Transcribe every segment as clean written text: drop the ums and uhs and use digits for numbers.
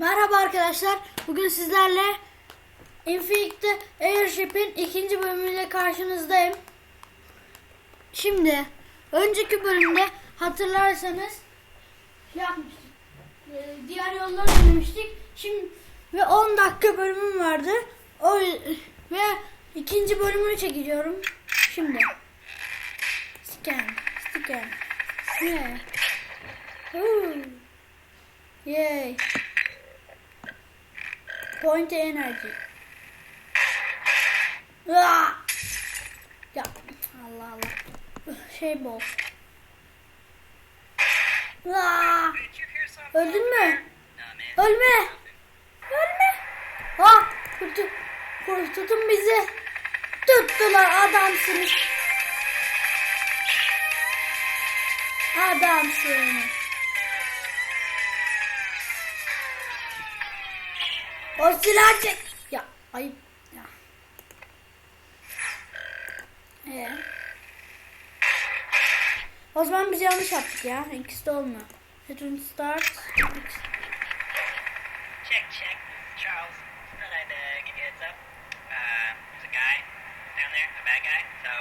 Merhaba arkadaşlar. Bugün sizlerle İnfinning The Airship'in ikinci bölümüyle karşınızdayım. Şimdi önceki bölümde hatırlarsanız yapmıştık. Diğer yolları denemiştik. Şimdi ve 10 dakika bölümüm vardı. Ve ikinci bölümünü çekiyorum. Şimdi scan. Yeah. Yay. Point energy. Aa! Ya Allah Allah. Şey bol. Aa! Öldün mü? Ölme. Ölme. Ha! Tutun bizi. Tuttular, adamsınız. Adamsın. O silah çek. Ya ayıp ya. O zaman biz yanlış yaptık ya. İkisi de olmuyor. Return start. Check. Charles, thought I'd give you a heads up. There's a guy down there, a bad guy. So,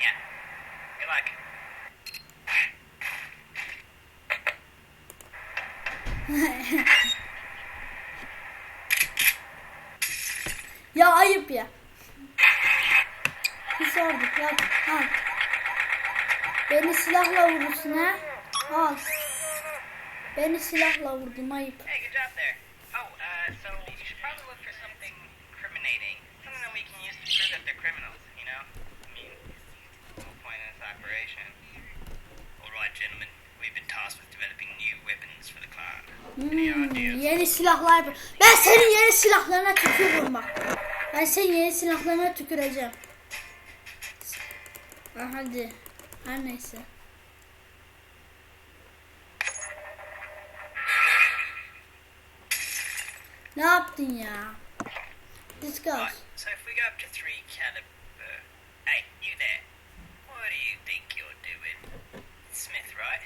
yeah. Good luck. Ya ayıp ya. Bir sorduk ya. Al. Beni silahla vurursun ha. Al. Beni silahla vurdun, ayıp. Hey, good job there. Oh, so you should probably look for something incriminating. Something that we can use to prove that they're criminals, you know? I mean, the whole point of this operation. Alright, gentlemen. We've been tasked with developing new weapons for the clan. Any ideas? Yeni silahlar yapar. Ben senin yeni silahlarına tükürürüm bak. Ben senin yeni silahlarına tüküreceğim. Hadi. Her neyse. Ne yaptın ya? Discuss. Right, so if we go up to 3 caliber... Hey, you there. What do you think you're doing? Smith, right?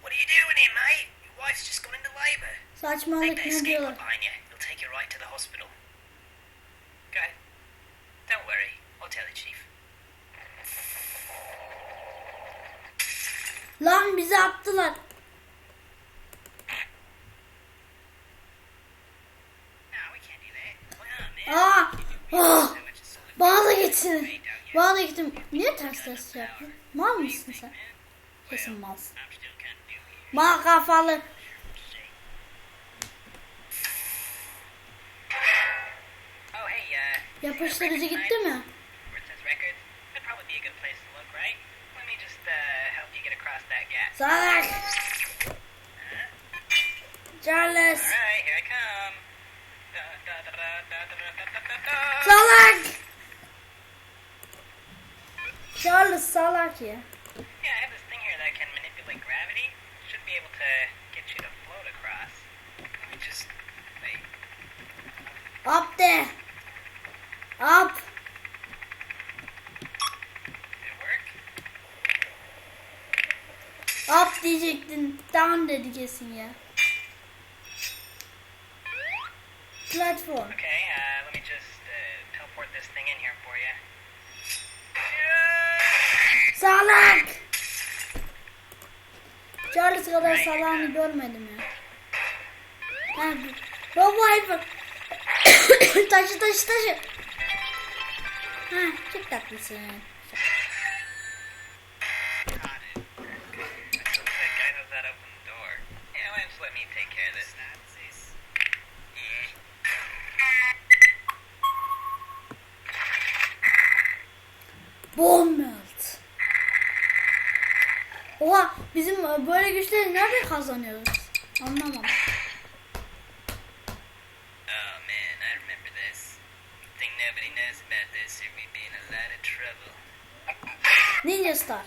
What are you doing here, mate? Your wife's just gone into labor. Saçmalık Take that ne escape diyorlar? rope behind you. It'll take you right to the hospital. Okay? Don't worry. I'll tell the chief. Lan bizi attılar. No, we can't do that. Why not, man? Aa! So much as solid Bana da Hey, gitsin. don't you? Bana da gittim. Niye ters ters şey yapıyorsun? Mal mısın sen? Man, Kesin malsın. I'm still kind of new here. Mal kafalı. Oh, hey, Yapıştırıcı gitti mi? where it says records, that'd probably be a good place to look, right? Let me just, help you get across that gap. Salak. Charles. Alright, here I come. Da, da, da, da, da, da, da, da, da, da. Salak. Charles salak ya. Yeah, I have this thing here that can manipulate gravity. Should be able to get you to float across. Let me just, wait. Up de. Up. Did it work? Up diyecektin. Down dedi kesin ya. Platform. Okay, let me just, teleport this thing in here for you. Salak. Charles kadar salağını görmedim ya. Robot. taşı. Ha, çok tatlısın. Got it. That guy knows how to open the door. Yeah, why don't you let me take care of this? Yeah. Bone melt. Oha, bizim böyle güçleri nerede kazanıyoruz? Anlamadım. Oh man, I remember this. Thing nobody knows about this, or we'd be in a lot of trouble. Ninja Star.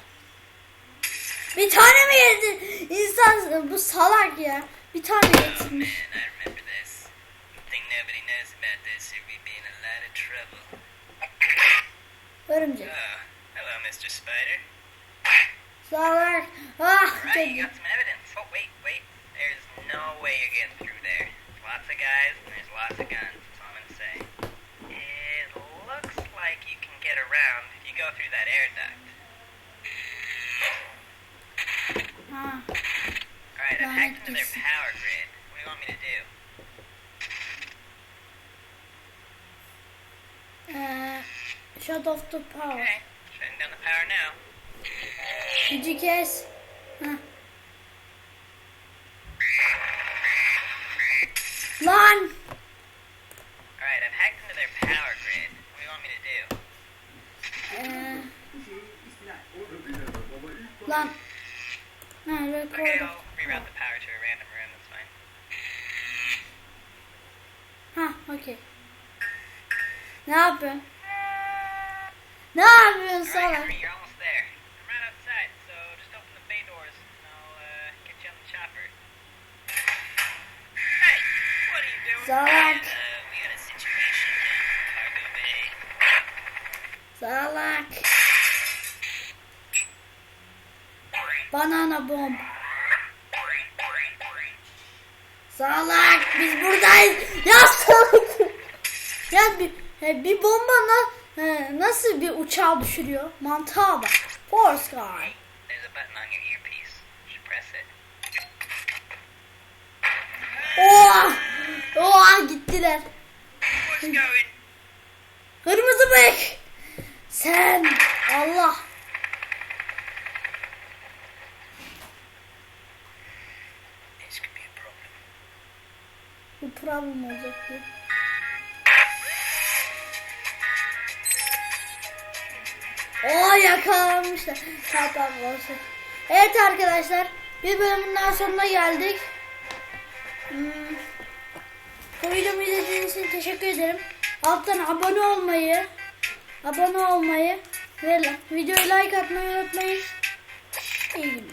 Bir tane mi yedin? İnsan bu salak ya. Bir tane Oh getirmiş. man, I remember this. Thing nobody knows about this, or we'd be in a lot of trouble. Örümcek. Oh, hello, Mr. Spider. Salak. Ah, Right, you çok got some evidence. Oh, wait. There's no way you're getting through there. There's lots of guys and there's lots of guns. That's all I'm gonna say. It looks like you can get around if you go through that air duct. Alright, I've hacked into their power grid. What do you want me to do? Shut off the power. Okay, shutting down the power now. Gücü kes. Lan! Alright, I've hacked into their power grid. What do you want me to do? Lan. Okay, Record. I'll reroute the power to a random room, that's fine. Okay. Ne yapıyorsun? Ne yapıyorsun Alright, salak? Henry, you're almost there. I'm right outside, so just open the bay doors and I'll get you on the chopper. Hey, what are you doing? Salak. We got a situation in cargo bay. Salak. Banana bomb. Salak, biz buradayız. Ya salak. Ya bir bomba nasıl bir uçağı düşürüyor? Mantığa bak. Force guy. There's a button on your earpiece. You should press it. Gittiler. What's going? Kırmızı bıyık. Sen Allah. This could be a problem. Bu problem olacak diye. Yakalanmışlar. Tamam olsun. Evet arkadaşlar, bir bölümün daha sonuna geldik. Bu videomu izlediğiniz için teşekkür ederim. Alttan abone olmayı ve videoya like atmayı unutmayın. İyi günler.